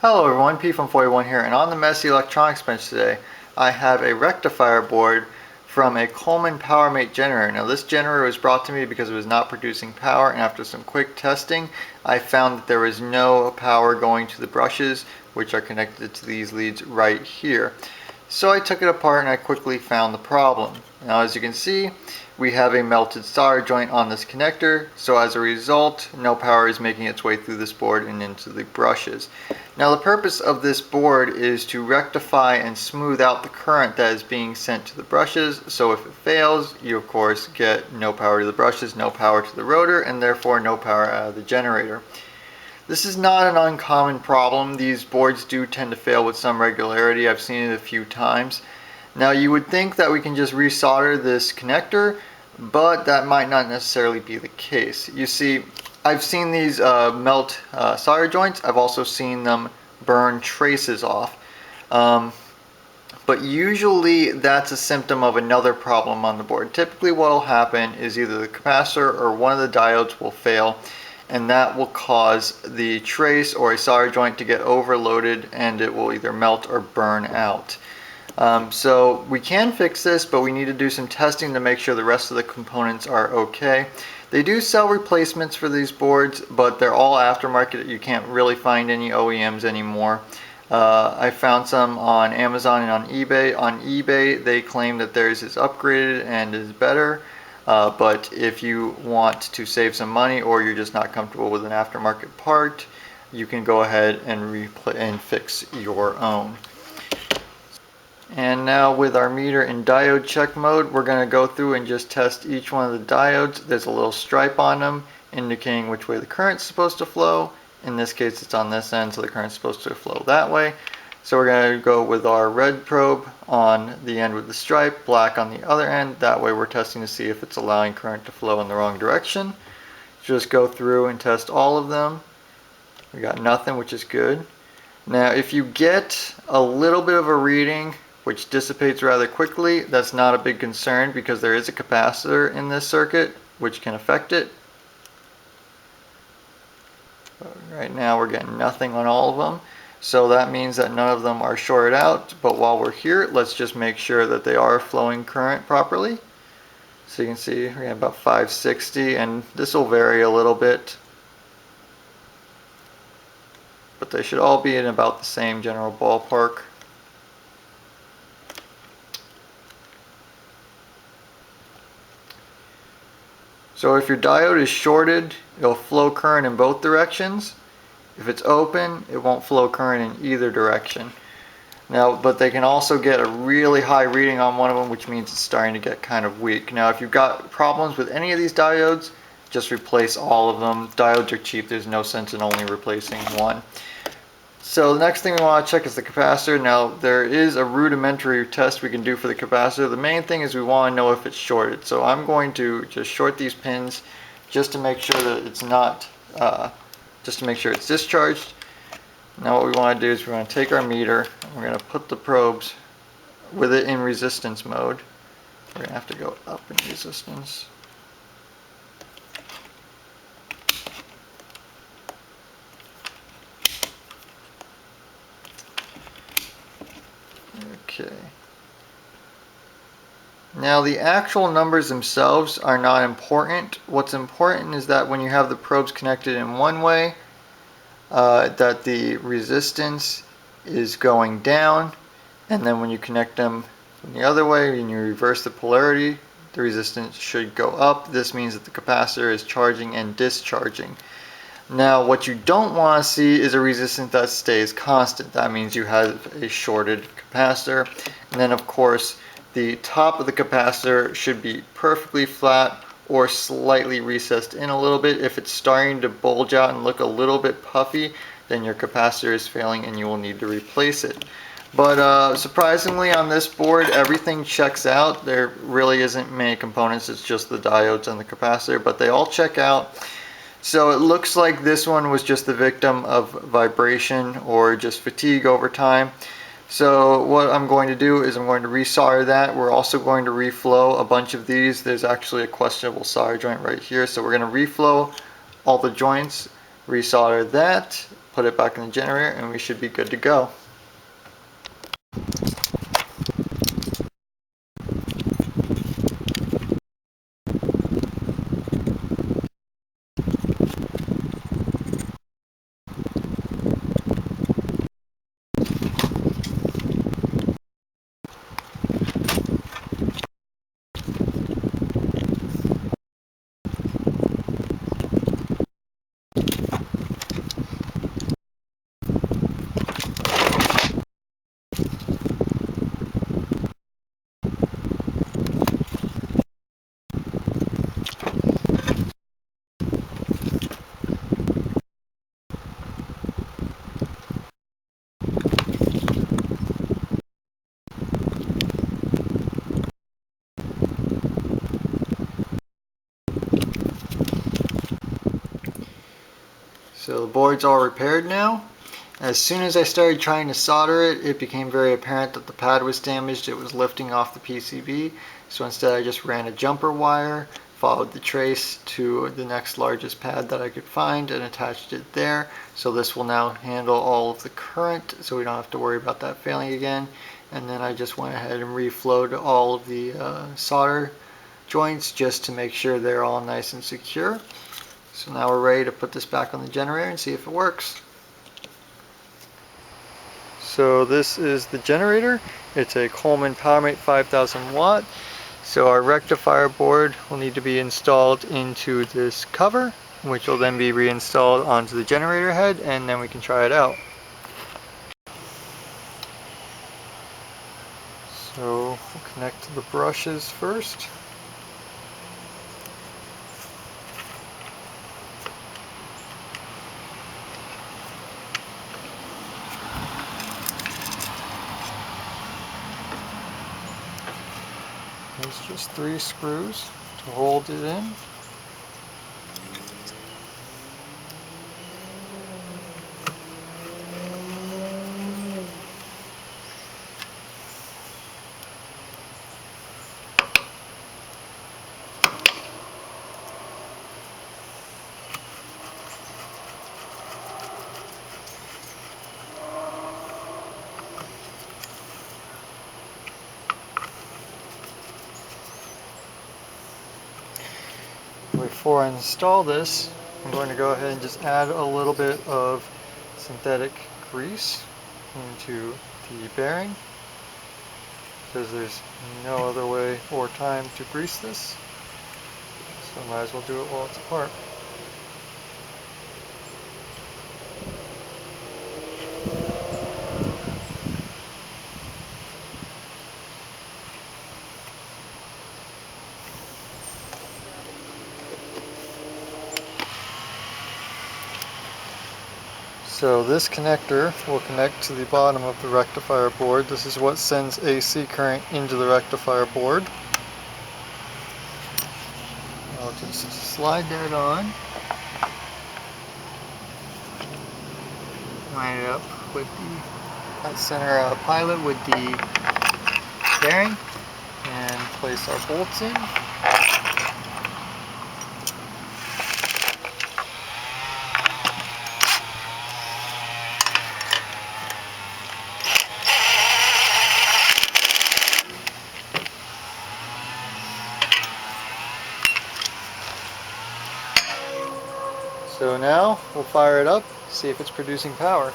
Hello everyone, P from 41 here, and on the Messy Electronics bench today I have a rectifier board from a Coleman Powermate generator. Now this generator was brought to me because it was not producing power, and after some quick testing I found that there was no power going to the brushes, which are connected to these leads right here. So I took it apart and I quickly found the problem. Now as you can see, we have a melted solder joint on this connector, so as a result no power is making its way through this board and into the brushes. Now the purpose of this board is to rectify and smooth out the current that is being sent to the brushes, so if it fails you of course get no power to the brushes, no power to the rotor, and therefore no power out of the generator. This is not an uncommon problem. These boards do tend to fail with some regularity. I've seen it a few times. Now you would think that we can just resolder this connector, but that might not necessarily be the case. You see, I've seen these melt solder joints. I've also seen them burn traces off. But usually that's a symptom of another problem on the board. Typically what will happen is either the capacitor or one of the diodes will fail, and that will cause the trace or a solder joint to get overloaded and it will either melt or burn out. So we can fix this, but we need to do some testing to make sure the rest of the components are okay. They do sell replacements for these boards, but they're all aftermarket. You can't really find any OEMs anymore. I found some on Amazon and on eBay. On eBay they claim that theirs is upgraded and is better. But if you want to save some money or you're just not comfortable with an aftermarket part, you can go ahead and fix your own. And now with our meter in diode check mode, we're going to go through and just test each one of the diodes. There's a little stripe on them indicating which way the current's supposed to flow. In this case it's on this end, so the current's supposed to flow that way. So we're going to go with our red probe on the end with the stripe, black on the other end. That way we're testing to see if it's allowing current to flow in the wrong direction. Just go through and test all of them. We got nothing, which is good. Now if you get a little bit of a reading which dissipates rather quickly, that's not a big concern because there is a capacitor in this circuit which can affect it. But right now we're getting nothing on all of them. So that means that none of them are shorted out, but while we're here, let's just make sure that they are flowing current properly. So you can see we're at about 560, and this will vary a little bit, but they should all be in about the same general ballpark. So if your diode is shorted, it'll flow current in both directions. If it's open, it won't flow current in either direction. Now, but they can also get a really high reading on one of them, which means it's starting to get kind of weak. Now, if you've got problems with any of these diodes, just replace all of them. Diodes are cheap. There's no sense in only replacing one. So the next thing we want to check is the capacitor. Now, there is a rudimentary test we can do for the capacitor. The main thing is we want to know if it's shorted. So I'm going to just short these pins just to make sure that it's not just to make sure it's discharged. Now what we want to do is we're going to take our meter and we're going to put the probes with it in resistance mode. We're going to have to go up in resistance. Okay. Now the actual numbers themselves are not important. What's important is that when you have the probes connected in one way, that the resistance is going down, and then when you connect them in the other way and you reverse the polarity, the resistance should go up. This means that the capacitor is charging and discharging. Now what you don't want to see is a resistance that stays constant. That means you have a shorted capacitor. And then of course the top of the capacitor should be perfectly flat or slightly recessed in a little bit. If it's starting to bulge out and look a little bit puffy, then your capacitor is failing and you will need to replace it. But surprisingly on this board everything checks out. There really isn't many components, it's just the diodes and the capacitor, but they all check out. So it looks like this one was just the victim of vibration or just fatigue over time. So what I'm going to do is I'm going to resolder that. We're also going to reflow a bunch of these. There's actually a questionable solder joint right here. So we're going to reflow all the joints, resolder that, put it back in the generator, and we should be good to go. So the board's all repaired now. As soon as I started trying to solder it, it became very apparent that the pad was damaged. It was lifting off the PCB. So instead I just ran a jumper wire, followed the trace to the next largest pad that I could find and attached it there. So this will now handle all of the current, so we don't have to worry about that failing again. And then I just went ahead and reflowed all of the solder joints just to make sure they're all nice and secure. So now we're ready to put this back on the generator and see if it works. So this is the generator. It's a Coleman Powermate 5000 watt. So our rectifier board will need to be installed into this cover, which will then be reinstalled onto the generator head, and then we can try it out. So we'll connect to the brushes first. There's just 3 screws to hold it in. Before I install this, I'm going to go ahead and just add a little bit of synthetic grease into the bearing, because there's no other way or time to grease this, so I might as well do it while it's apart. So this connector will connect to the bottom of the rectifier board. This is what sends AC current into the rectifier board. I'll just slide that on. Line it up with the center pilot with the bearing and place our bolts in. So now we'll fire it up, see if it's producing power.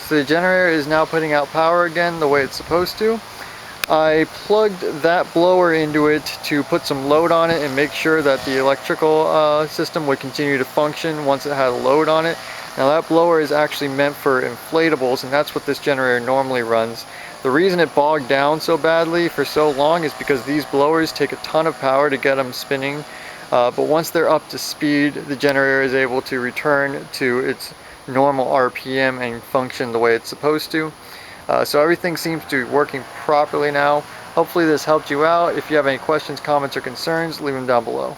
So the generator is now putting out power again the way it's supposed to. I plugged that blower into it to put some load on it and make sure that the electrical system would continue to function once it had a load on it. Now that blower is actually meant for inflatables, and that's what this generator normally runs. The reason it bogged down so badly for so long is because these blowers take a ton of power to get them spinning, but once they're up to speed, the generator is able to return to its normal RPM and function the way it's supposed to. So everything seems to be working properly now. Hopefully this helped you out. If you have any questions, comments, or concerns, leave them down below.